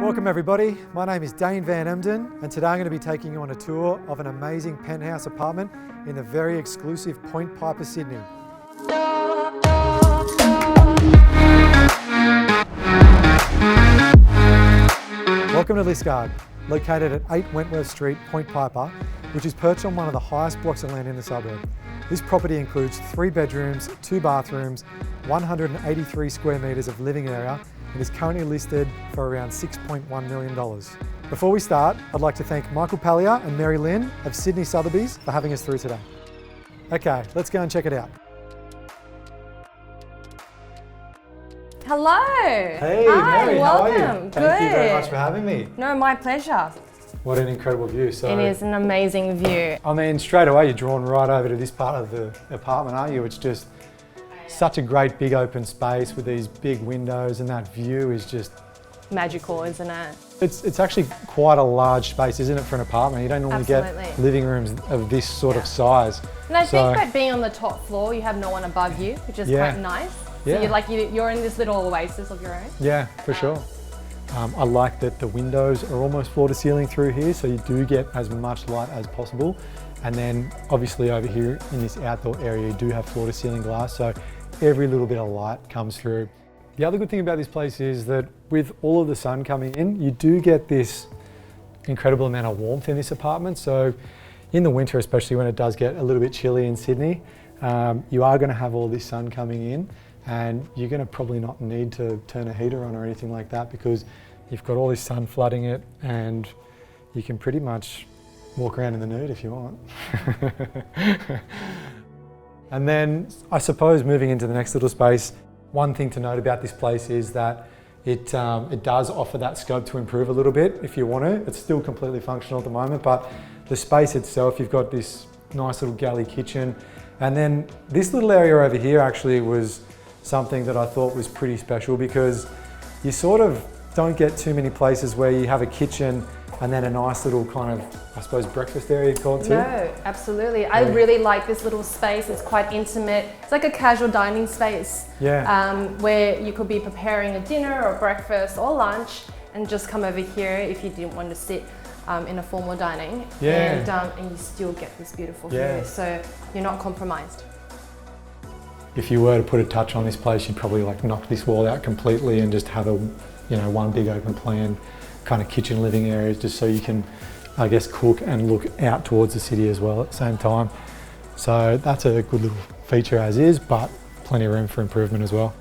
Welcome everybody, my name is Dane Van Emden and today I'm going to be taking you on a tour of an amazing penthouse apartment in the very exclusive Point Piper, Sydney. Welcome to Liskeard, located at 8 Wentworth Street, Point Piper, which is perched on one of the highest blocks of land in the suburb. This property includes 3 bedrooms, 2 bathrooms, 183 square metres of living area and is currently listed for around $6.1 million. Before we start, I'd like to thank Michael Pallier and Mary Lynn of Sydney Sotheby's for having us through today. Okay, let's go and check it out. Hello. Hey, Hi, Mary, welcome. how are you? Good. Thank you very much for having me. No, my pleasure. What an incredible view. So, It is an amazing view. I mean, straight away you're drawn right over to this part of the apartment, aren't you? It's just such a great big open space with these big windows, and that view is just Magical, isn't it? It's actually quite a large space, isn't it, for an apartment? You don't normally get living rooms of this sort of size. And I think that being on the top floor, you have no one above you, which is quite nice. So you're in this little oasis of your own. Yeah, for sure. I like that the windows are almost floor to ceiling through here, so you do get as much light as possible. And then obviously over here in this outdoor area, you do have floor to ceiling glass, so every little bit of light comes through. The other good thing about this place is that with all of the sun coming in, you do get this incredible amount of warmth in this apartment. So in the winter, especially when it does get a little bit chilly in Sydney, you are going to have all this sun coming in, and you're going to probably not need to turn a heater on or anything like that because you've got all this sun flooding it, and you can pretty much walk around in the nude if you want. And then I suppose moving into the next little space, one thing to note about this place is that it does offer that scope to improve a little bit if you want to. It's still completely functional at the moment, but the space itself, you've got this nice little galley kitchen. And then this little area over here actually was something that I thought was pretty special because you sort of don't get too many places where you have a kitchen and then a nice little kind of, I suppose, breakfast area you'd call it too. No, absolutely. I really like this little space. It's quite intimate. It's like a casual dining space where you could be preparing a dinner or breakfast or lunch and just come over here if you didn't want to sit in a formal dining. And you still get this beautiful view. So you're not compromised. If you were to put a touch on this place, you'd probably like knock this wall out completely and just have a, one big open plan kind of kitchen living areas, just so you can, I guess, cook and look out towards the city as well at the same time. So that's a good little feature as is, but plenty of room for improvement as well.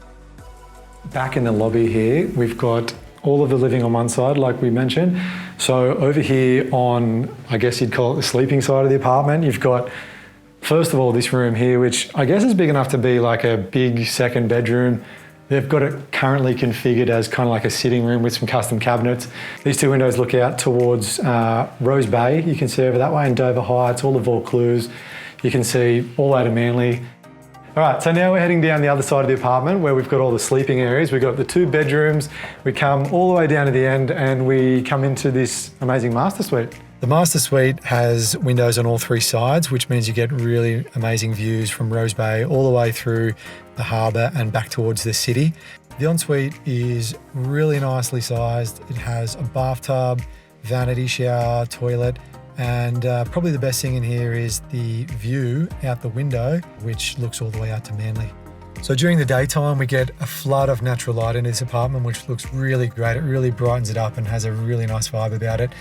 Back in the lobby here, we've got all of the living on one side, like we mentioned. So over here on, I guess you'd call it the sleeping side of the apartment, you've got, first of all, this room here, which I guess is big enough to be like a big second bedroom. They've got it currently configured as kind of like a sitting room with some custom cabinets. These 2 windows look out towards Rose Bay. You can see over that way, in Dover Heights, all the Vaucluse. You can see all out of Manly. All right, so now we're heading down the other side of the apartment where we've got all the sleeping areas. We've got the 2 bedrooms. We come all the way down to the end and we come into this amazing master suite. The master suite has windows on all 3 sides, which means you get really amazing views from Rose Bay all the way through the harbour and back towards the city. The ensuite is really nicely sized. It has a bathtub, vanity shower, toilet, and probably the best thing in here is the view out the window, which looks all the way out to Manly. So during the daytime, we get a flood of natural light in this apartment, which looks really great. It really brightens it up and has a really nice vibe about it.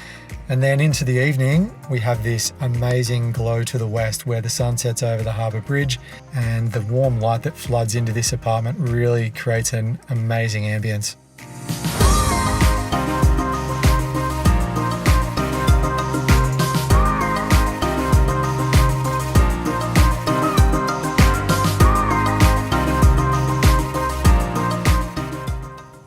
And then into the evening, we have this amazing glow to the west where the sun sets over the Harbour Bridge, and the warm light that floods into this apartment really creates an amazing ambience.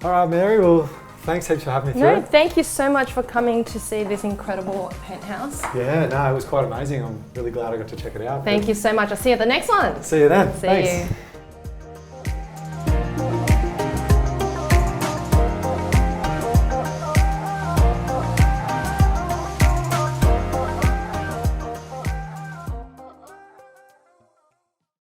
All right, Mary, well, thanks heaps for having me through. No, thank you so much for coming to see this incredible penthouse. Yeah, no, it was quite amazing. I'm really glad I got to check it out. Thank you so much. I'll see you at the next one. See you then. See Thanks. you.